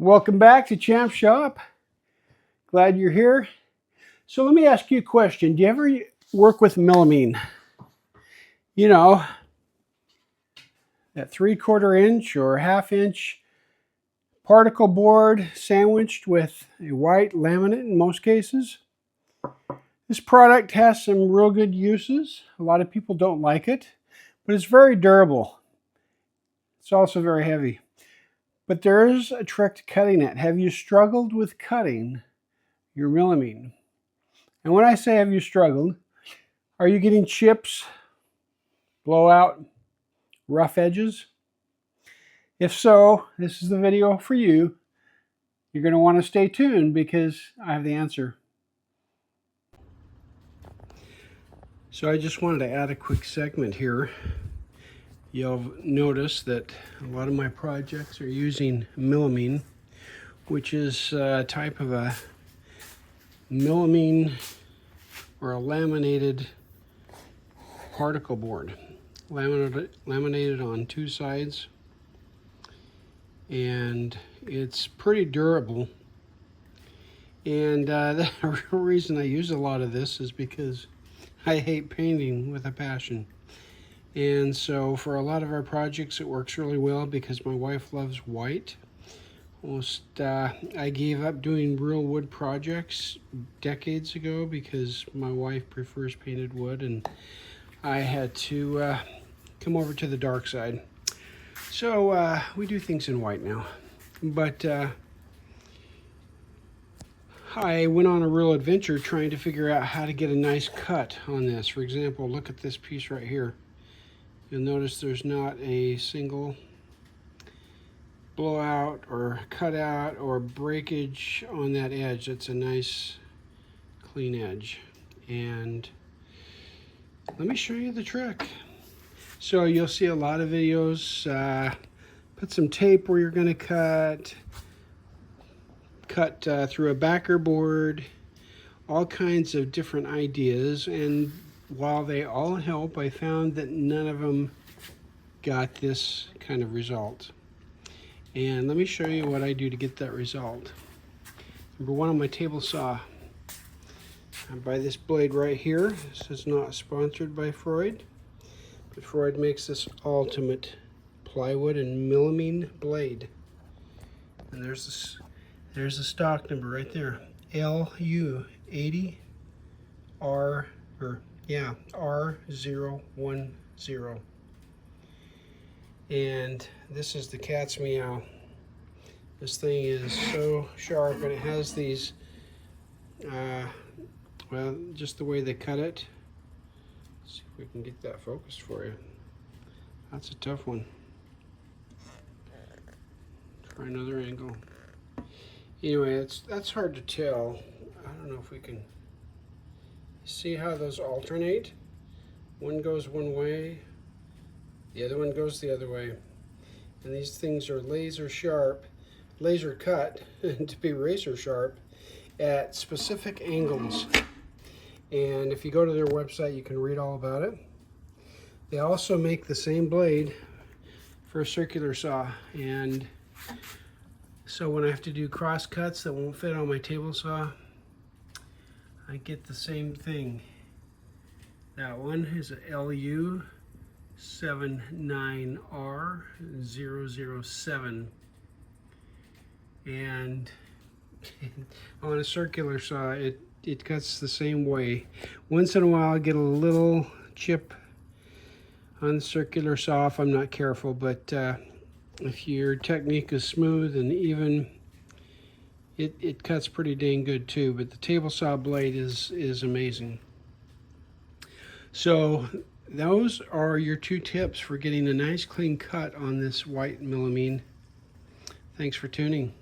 Welcome back to Champ Shop. Glad you're here. So let me ask you a question. Do you ever work with melamine? You know, that 3/4 inch or 1/2 inch particle board sandwiched with a white laminate in most cases. This product has some real good uses. A lot of people don't like it, but it's very durable. It's also very heavy. But there is a trick to cutting it. Have you struggled with cutting your melamine? And when I say have you struggled, are you getting chips, blowout, rough edges? If so, this is the video for you. You're going to want to stay tuned because I have the answer. So I just wanted to add a quick segment here. You'll notice that a lot of my projects are using melamine, which is a type of a melamine or a laminated particle board. Laminated on two sides, and it's pretty durable. And the real reason I use a lot of this is because I hate painting with a passion. And so for a lot of our projects it works really well because my wife loves white. I gave up doing real wood projects decades ago because my wife prefers painted wood, and I had to come over to the dark side. So we do things in white now. But I went on a real adventure trying to figure out how to get a nice cut on this. For example, look at this piece right here. You'll notice there's not a single blowout or cutout or breakage on that edge. It's a nice clean edge. And let me show you the trick. So you'll see a lot of videos. Put some tape where you're going to cut through a backer board, all kinds of different ideas. And while they all help, I found that none of them got this kind of result. And let me show you what I do to get that result. Number one, on my table saw, I buy this blade right here. This is not sponsored by Freud, but Freud makes this ultimate plywood and melamine blade. And there's the stock number right there, LU80 R010. And this is the cat's meow. This thing is so sharp, and it has these, well, just the way they cut it. Let's see if we can get that focused for you. That's a tough one. Try another angle. Anyway, that's hard to tell. I don't know if we can see how those alternate. One goes one way, the other one goes the other way. And these things are laser sharp, laser cut to be razor sharp at specific angles. And if you go to their website, you can read all about it. They also make the same blade for a circular saw. And so when I have to do cross cuts that won't fit on my table saw, I get the same thing. That one is a LU79R007. And on a circular saw, it cuts the same way. Once in a while I get a little chip on the circular saw if I'm not careful, but if your technique is smooth and even, it cuts pretty dang good too. But the table saw blade is amazing. So those are your two tips for getting a nice clean cut on this white melamine. Thanks for tuning.